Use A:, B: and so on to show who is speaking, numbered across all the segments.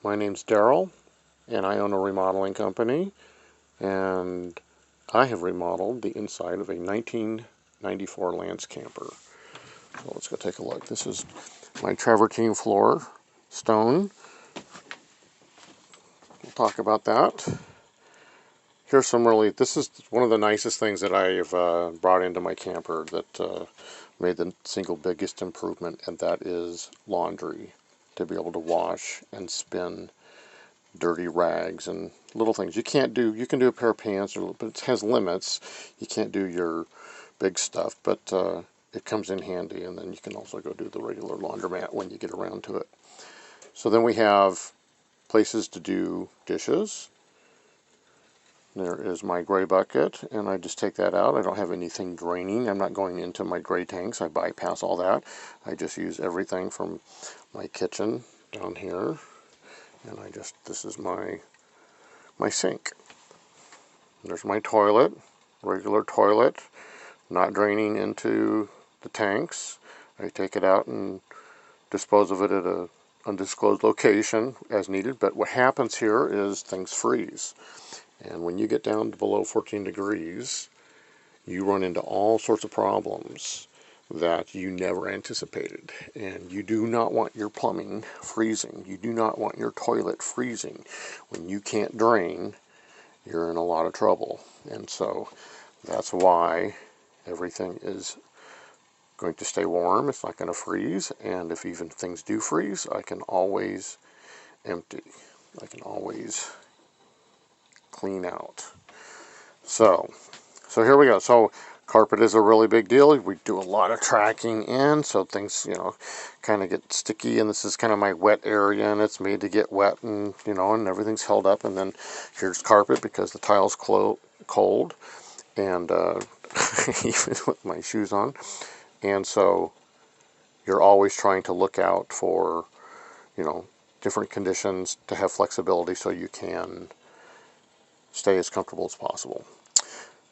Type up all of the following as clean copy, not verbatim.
A: My name's Daryl, and I own a remodeling company, and I have remodeled the inside of a 1994 Lance camper. So let's go take a look. This is my travertine floor, stone. We'll talk about that. This is one of the nicest things that I've brought into my camper that made the single biggest improvement, and that is laundry. To be able to wash and spin dirty rags and little things. You can do a pair of pants, but it has limits. You can't do your big stuff, but it comes in handy, and then you can also go do the regular laundromat when you get around to it. So then we have places to do dishes. There is my gray bucket, and I just take that out. I don't have anything draining. I'm not going into my gray tanks. I bypass all that. I just use everything from my kitchen down here, and this is my sink. There's my toilet, regular toilet, not draining into the tanks. I take it out and dispose of it at an undisclosed location as needed, but what happens here is things freeze. And when you get down to below 14 degrees, you run into all sorts of problems that you never anticipated. And you do not want your plumbing freezing. You do not want your toilet freezing. When you can't drain, you're in a lot of trouble. And so that's why everything is going to stay warm. It's not going to freeze. And if even things do freeze, I can always empty. I can always clean out. So here we go. So carpet is a really big deal. We do a lot of tracking in, so things, kind of get sticky, and this is kind of my wet area, and it's made to get wet, and, and everything's held up, and then here's carpet because the tile's cold, and even with my shoes on, and so you're always trying to look out for, different conditions to have flexibility so you can stay as comfortable as possible.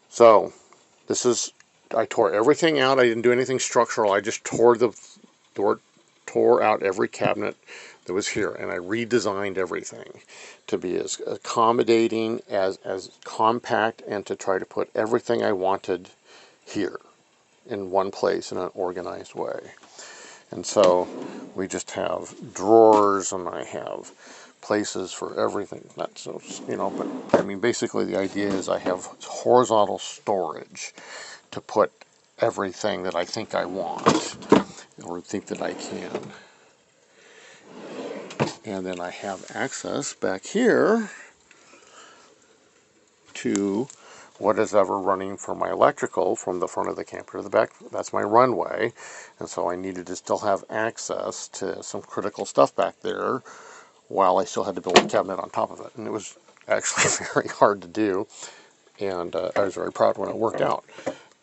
A: So I tore everything out. I didn't do anything structural. I just tore out every cabinet that was here, and I redesigned everything to be as accommodating, as compact, and to try to put everything I wanted here in one place in an organized way. And so we just have drawers, and I have places for everything. Not so, but I mean, basically the idea is I have horizontal storage to put everything that I think I want or think that I can. And then I have access back here to what is ever running for my electrical from the front of the camper to the back. That's my runway. And so I needed to still have access to some critical stuff back there while I still had to build a cabinet on top of it. And it was actually very hard to do. And I was very proud when it worked out.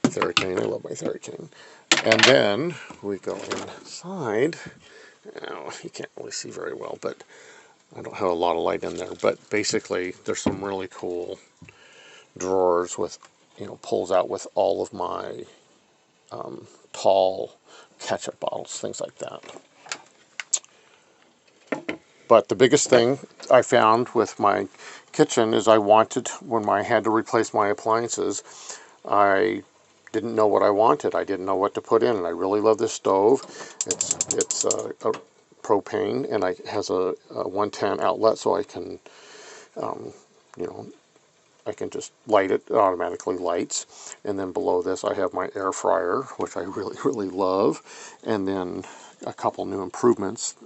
A: Theracane, I love my Theracane. And then we go inside. Now, you can't really see very well, but I don't have a lot of light in there. But basically, there's some really cool drawers with, pulls out with all of my tall ketchup bottles, things like that. But the biggest thing I found with my kitchen is when I had to replace my appliances, I didn't know what I wanted. I didn't know what to put in, and I really love this stove. It's a propane, and it has a 110 outlet, so I can, I can just light it. It automatically lights. And then below this, I have my air fryer, which I really, really love. And then a couple new improvements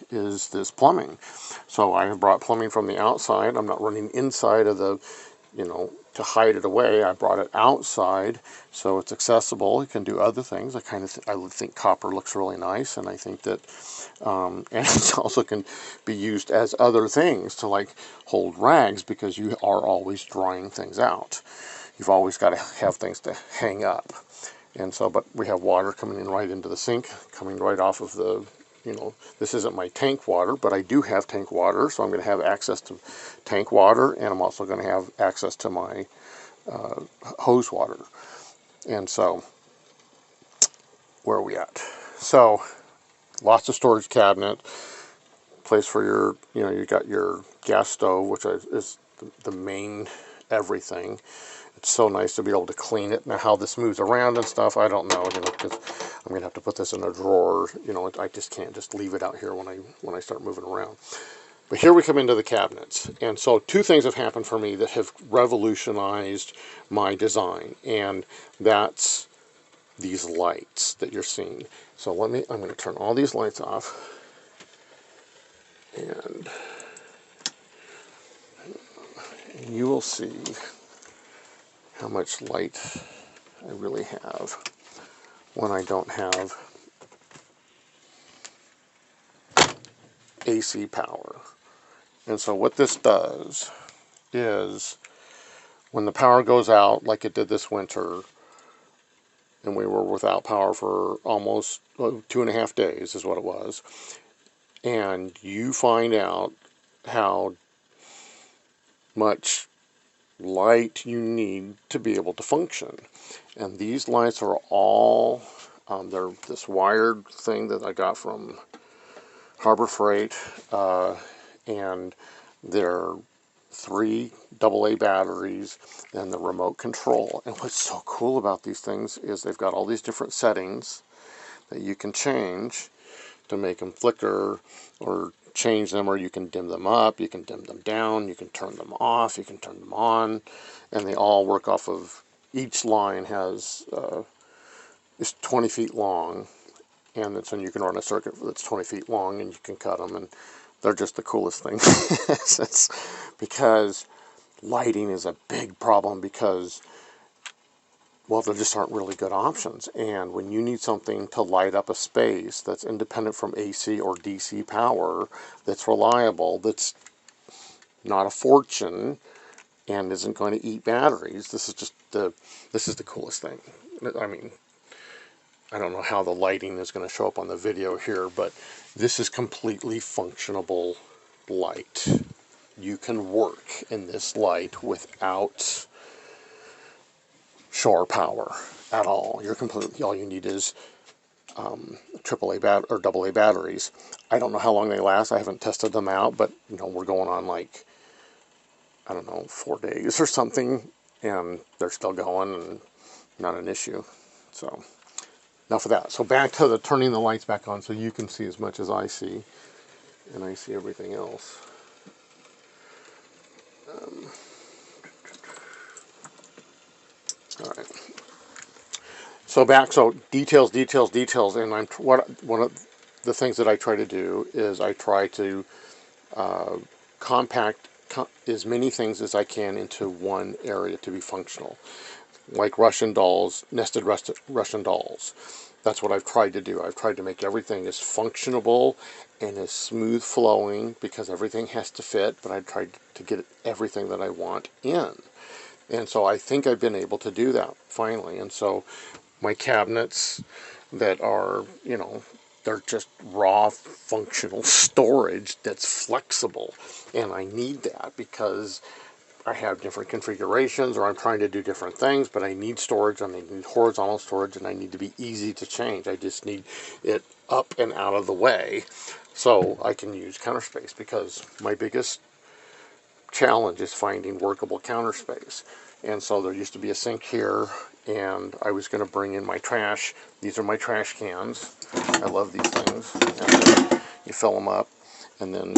A: is this plumbing. So I have brought plumbing from the outside. I'm not running inside of the, to hide it away. I brought it outside so it's accessible. It can do other things. I think copper looks really nice, and I think that, and it also can be used as other things to like hold rags because you are always drying things out. You've always got to have things to hang up. And so, but we have water coming in right into the sink, coming right off of the, this isn't my tank water, but I do have tank water, so I'm going to have access to tank water, and I'm also going to have access to my hose water. And so, where are we at? So, lots of storage cabinet, place for your, you got your gas stove, which is the main everything. It's so nice to be able to clean it. Now how this moves around and stuff, I don't know, 'cause I'm gonna have to put this in a drawer. I just can't just leave it out here when I start moving around. But here we come into the cabinets. And so two things have happened for me that have revolutionized my design. And that's these lights that you're seeing. So I'm going to turn all these lights off. And you will see how much light I really have when I don't have AC power. And so what this does is when the power goes out, like it did this winter, and we were without power for almost 2.5 days is what it was, and you find out how much light you need to be able to function. And these lights are all, they're this wired thing that I got from Harbor Freight, and they're 3 AA batteries and the remote control. And what's so cool about these things is they've got all these different settings that you can change to make them flicker or change them, or you can dim them up, you can dim them down, you can turn them off, you can turn them on, and they all work off of, each line has is 20 feet long, and so you can run a circuit that's 20 feet long, and you can cut them, and they're just the coolest thing. It's because lighting is a big problem because, well, there just aren't really good options. And when you need something to light up a space that's independent from AC or DC power, that's reliable, that's not a fortune, and isn't going to eat batteries, this is the coolest thing. I mean, I don't know how the lighting is going to show up on the video here, but this is completely functionable light. You can work in this light without shore power at all. All you need is AAA or AA batteries. I don't know how long they last. I haven't tested them out, but we're going on like, I don't know, 4 days or something, and they're still going and not an issue. So enough of that. So back to the turning the lights back on so you can see as much as I see, and I see everything else. All right. So details, and one of the things that I try to do is I try to compact as many things as I can into one area to be functional. Like Russian dolls, nested Russian dolls. That's what I've tried to do. I've tried to make everything as functionable and as smooth flowing because everything has to fit, but I've tried to get everything that I want in. And so I think I've been able to do that finally. And so my cabinets that are, they're just raw functional storage that's flexible. And I need that because I have different configurations, or I'm trying to do different things, but I need storage, I need horizontal storage, and I need to be easy to change. I just need it up and out of the way so I can use counter space, because my biggest challenge is finding workable counter space. And so there used to be a sink here, and I was going to bring in my trash. These are my trash cans. I love these things. And you fill them up, and then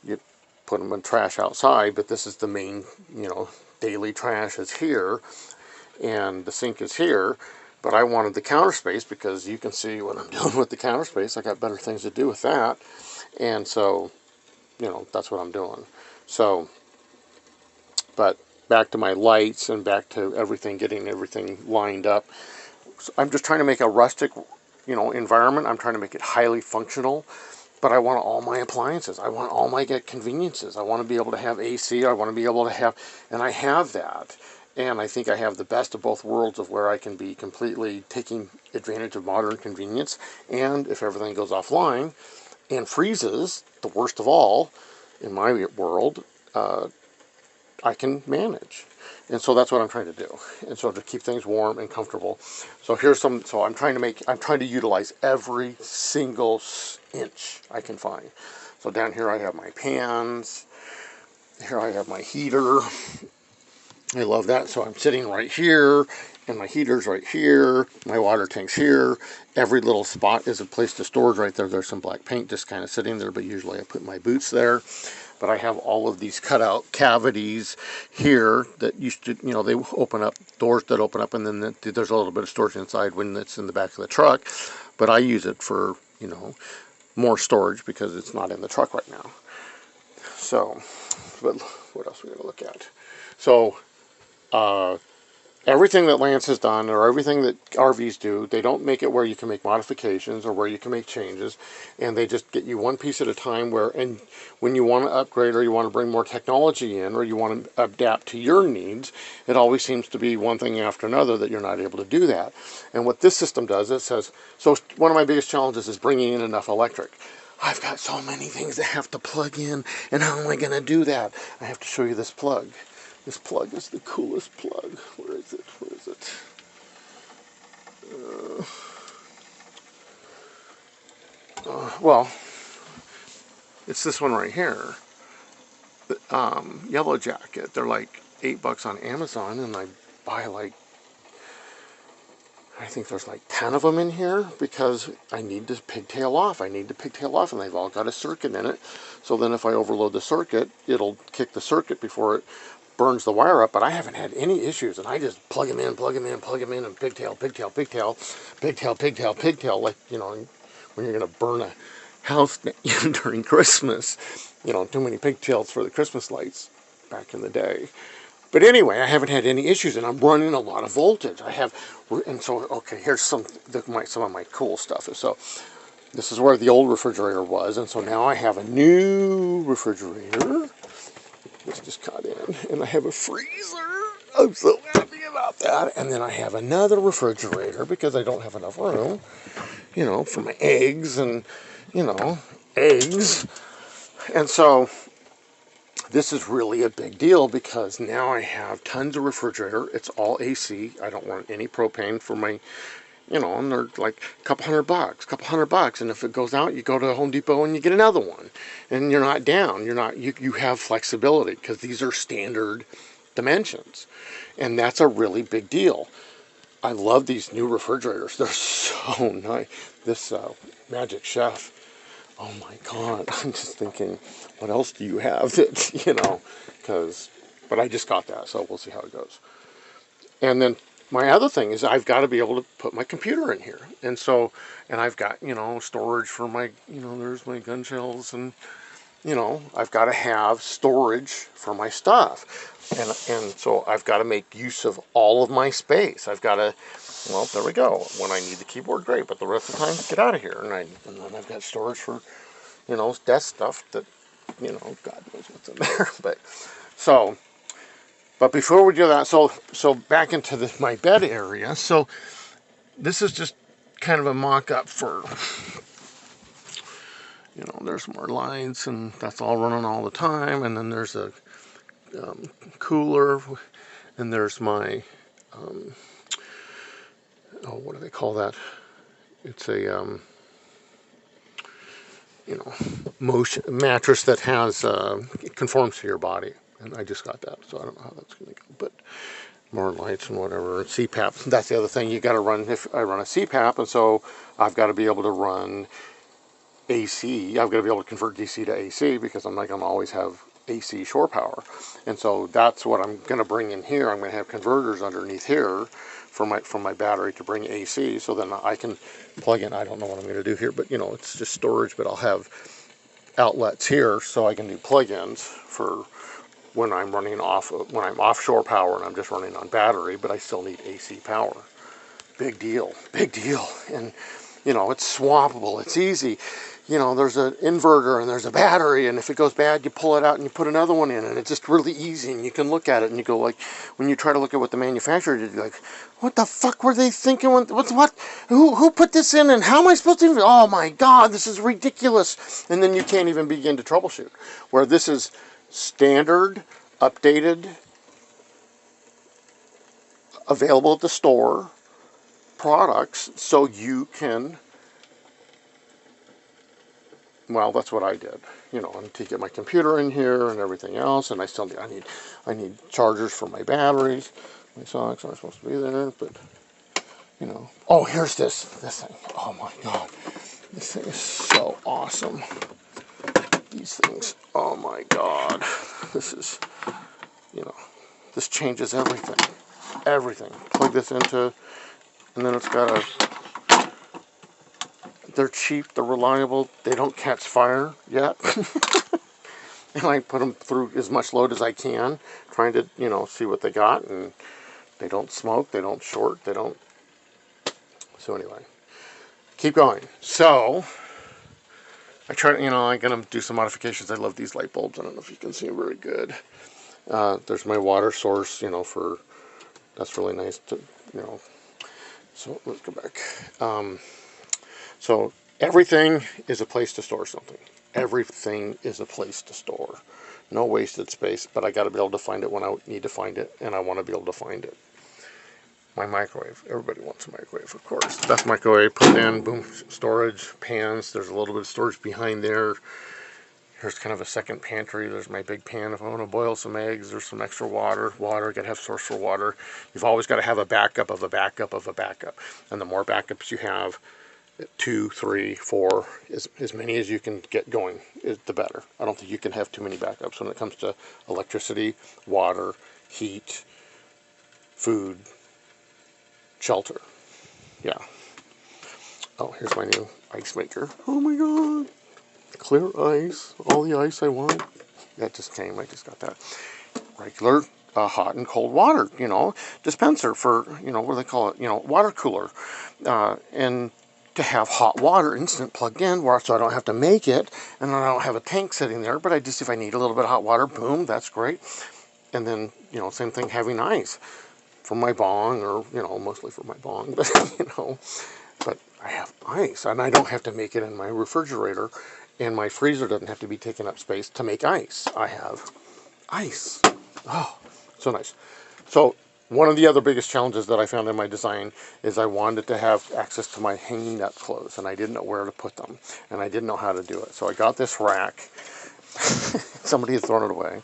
A: you put them in trash outside, but this is the main, daily trash is here, and the sink is here, but I wanted the counter space because you can see what I'm doing with the counter space. I got better things to do with that, and so, that's what I'm doing. So, but back to my lights and back to everything, getting everything lined up. So I'm just trying to make a rustic, environment. I'm trying to make it highly functional. But I want all my appliances. I want all my conveniences. I want to be able to have AC. I want to be able to have, and I have that. And I think I have the best of both worlds of where I can be completely taking advantage of modern convenience. And if everything goes offline and freezes, the worst of all, in my world, I can manage. And so that's what I'm trying to do. And so to keep things warm and comfortable. So I'm trying to utilize every single inch I can find. So down here I have my pans. Here I have my heater. I love that. So I'm sitting right here, and my heater's right here. My water tank's here. Every little spot is a place to storage right there. There's some black paint just kind of sitting there, but usually I put my boots there. But I have all of these cutout cavities here that used to, they open up, doors that open up, and then there's a little bit of storage inside when it's in the back of the truck. But I use it for, more storage because it's not in the truck right now. So, but what else are we going to look at? So, everything that Lance has done, or everything that RVs do, they don't make it where you can make modifications or where you can make changes, and they just get you one piece at a time. And when you want to upgrade, or you want to bring more technology in, or you want to adapt to your needs, it always seems to be one thing after another that you're not able to do that. And what this system does, it says, so one of my biggest challenges is bringing in enough electric. I've got so many things that have to plug in, and how am I going to do that? I have to show you this plug. This plug is the coolest plug. Where is it? Where is it? Well, it's this one right here. Yellow Jacket. They're like $8 on Amazon, and I buy like, I think there's like 10 of them in here because I need to pigtail off. I need to pigtail off, and they've all got a circuit in it. So then if I overload the circuit, it'll kick the circuit before it burns the wire up. But I haven't had any issues, and I just plug them in, plug them in, plug them in, and pigtail, pigtail, pigtail, pigtail, pigtail, pigtail, like, when you're going to burn a house during Christmas. Too many pigtails for the Christmas lights back in the day. But anyway, I haven't had any issues, and I'm running a lot of voltage. And so, okay, here's some of my cool stuff. So this is where the old refrigerator was, and so now I have a new refrigerator. This just got in, and I have a freezer. I'm so happy about that. And then I have another refrigerator because I don't have enough room, for my eggs and, eggs. And so this is really a big deal because now I have tons of refrigerator. It's all AC. I don't want any propane for my, and they're like a couple $100. And if it goes out, you go to Home Depot and you get another one. And you're not down. You have flexibility because these are standard dimensions. And that's a really big deal. I love these new refrigerators. They're so nice. This Magic Chef. Oh my God, I'm just thinking, what else do you have that, but I just got that, so we'll see how it goes. And then my other thing is I've got to be able to put my computer in here. And I've got, storage for my, there's my gun shells, and, I've got to have storage for my stuff. And so I've got to make use of all of my space. I've got to, well, there we go. When I need the keyboard, great, but the rest of the time, get out of here. And then I've got storage for, desk stuff that, God knows what's in there. But before we do that, so back into my bed area. So this is just kind of a mock-up for, there's more lights, and that's all running all the time. And then there's a cooler, and there's my, what do they call that? It's a, motion mattress that has, it conforms to your body. And I just got that, so I don't know how that's going to go. But more lights and whatever. CPAP, that's the other thing. You got to run, if I run a CPAP, and so I've got to be able to run AC. I've got to be able to convert DC to AC because I'm not going to always have AC shore power. And so that's what I'm going to bring in here. I'm going to have converters underneath here for my battery to bring AC, so then I can plug in. I don't know what I'm going to do here, but it's just storage, but I'll have outlets here so I can do plug-ins for when I'm running when I'm offshore power and I'm just running on battery, but I still need AC power. Big deal, big deal. And it's swappable, it's easy. There's an inverter and there's a battery, and if it goes bad, you pull it out and you put another one in, and it's just really easy, and you can look at it and you go, like, when you try to look at what the manufacturer did, you're like, what the fuck were they thinking? Who put this in, and how am I supposed to even, oh my God, this is ridiculous. And then you can't even begin to troubleshoot. Where this is standard, updated, available at the store products, so you can well, that's what I did. You know, I need to get my computer in here and everything else, and I need chargers for my batteries. My socks aren't supposed to be there, but you know. Oh, here's this thing. Oh my God, this thing is so awesome. These things. Oh my God, this is, you know, this changes everything. Everything. Plug this into, and then it's got a. They're cheap. They're reliable. They don't catch fire yet. And I put them through as much load as I can, trying to, you know, see what they got. And they don't smoke, they don't short, they don't. So anyway, keep going. So I try, you know, I'm gonna do some modifications. I love these light bulbs. I don't know if you can see them very good. There's my water source, you know, for, that's really nice to, you know. So let's go back. So everything is a place to store something. Everything is a place to store. No wasted space, but I got to be able to find it when I need to find it, and I want to be able to find it. My microwave. Everybody wants a microwave, of course. That's microwave. Put in, boom, storage, pans. There's a little bit of storage behind there. Here's kind of a second pantry. There's my big pan if I want to boil some eggs. There's some extra water. Water, got to have source for water. You've always got to have a backup of a backup of a backup. And the more backups you have, 2, 3, 4, as many as you can get going, the better. I don't think you can have too many backups when it comes to electricity, water, heat, food, shelter. Yeah. Oh, here's my new ice maker. Oh my God. Clear ice. All the ice I want. That just came. I just got that. Regular hot and cold water, you know, dispenser for, you know, what do they call it? You know, water cooler. And to have hot water instant plugged in, so I don't have to make it, and I don't have a tank sitting there, but I just, if I need a little bit of hot water, boom, that's great. And then, you know, same thing, having ice for my bong, or, you know, mostly for my bong, but, you know, but I have ice, and I don't have to make it in my refrigerator, and my freezer doesn't have to be taking up space to make ice. I have ice. Oh, so nice. So one of the other biggest challenges that I found in my design is I wanted to have access to my hanging nut clothes, and I didn't know where to put them, and I didn't know how to do it. So I got this rack. Somebody had thrown it away,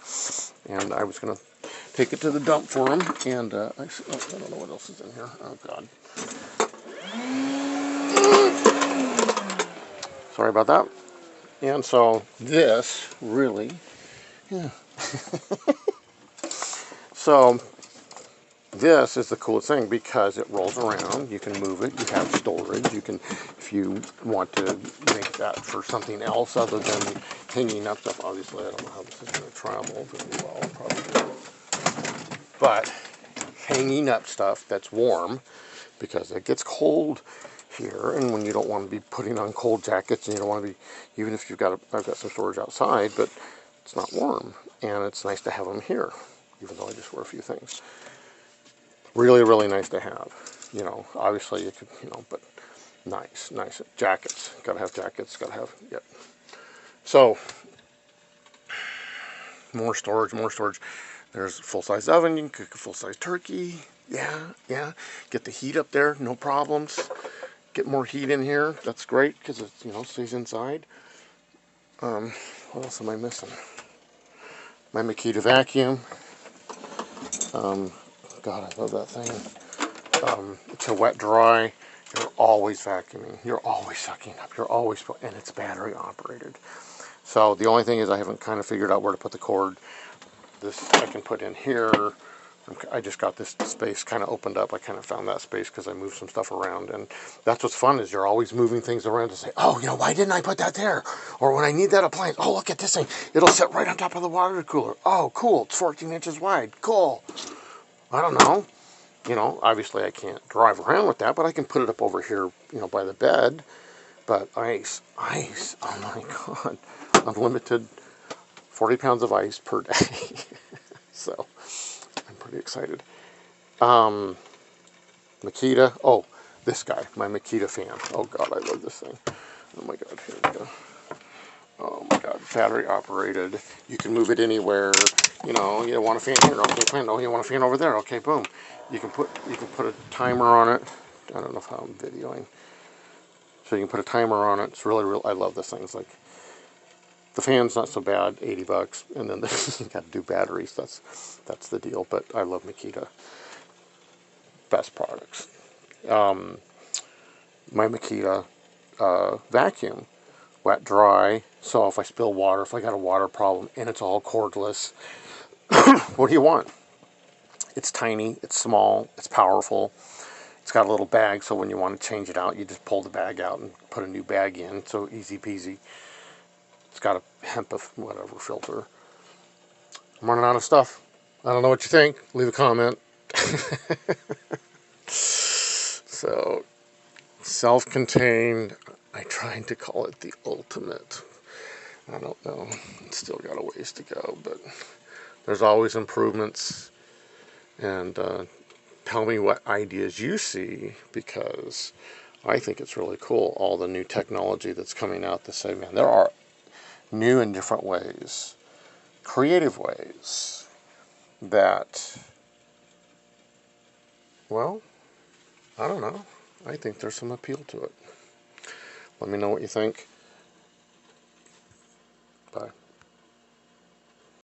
A: and I was going to take it to the dump for them, and I don't know what else is in here. Oh, God. Sorry about that. And so this really, yeah. So this is the coolest thing because it rolls around. You can move it. You have storage. You can, if you want to make that for something else other than hanging up stuff. Obviously, I don't know how this is going to travel very well, probably. But hanging up stuff that's warm, because it gets cold here, and when you don't want to be putting on cold jackets, and you don't want to be, even if you've got, I've got some storage outside, but it's not warm, and it's nice to have them here, even though I just wear a few things. Really, really nice to have. You know, obviously you could, you know, but nice. Jackets, gotta have jackets, gotta have, yep. So, more storage. There's a full-size oven, you can cook a full-size turkey. Yeah. Get the heat up there, no problems. Get more heat in here, that's great, because it, you know, stays inside. What else am I missing? My Makita vacuum. God, I love that thing. It's a wet dry. You're always vacuuming. You're always sucking up. You're always, and it's battery operated. So the only thing is I haven't kind of figured out where to put the cord. This I can put in here. I just got this space kind of opened up. I kind of found that space because I moved some stuff around. And that's what's fun, is you're always moving things around to say, oh, you know, why didn't I put that there? Or when I need that appliance, oh, look at this thing. It'll sit right on top of the water cooler. Oh, cool. It's 14 inches wide. Cool. I don't know. You know, obviously I can't drive around with that, but I can put it up over here, you know, by the bed. But ice, oh my God. Unlimited 40 pounds of ice per day. So, I'm pretty excited. Makita, oh, this guy, my Makita fan. Oh God, I love this thing. Oh my God, here we go. Oh my God, battery operated. You can move it anywhere. You know, you want a fan here, okay, fine. Oh, you want a fan over there, okay, boom. You can put a timer on it. I don't know how I'm videoing. So you can put a timer on it. It's really, I love this thing. It's like, The fan's not so bad, 80 bucks, and then you got to do batteries. That's the deal. But I love Makita. Best products. My Makita vacuum, wet, dry. So if I spill water, if I got a water problem, and it's all cordless, what do you want? It's tiny, it's small, it's powerful. It's got a little bag, so when you want to change it out, you just pull the bag out and put a new bag in. So easy peasy. It's got a hemp of whatever filter. I'm running out of stuff. I don't know what you think. Leave a comment. So, self-contained. I tried to call it the ultimate. I don't know. It's still got a ways to go, but there's always improvements. And tell me what ideas you see, because I think it's really cool, all the new technology that's coming out to say, man, there are new and different ways, creative ways that, well, I don't know. I think there's some appeal to it. Let me know what you think.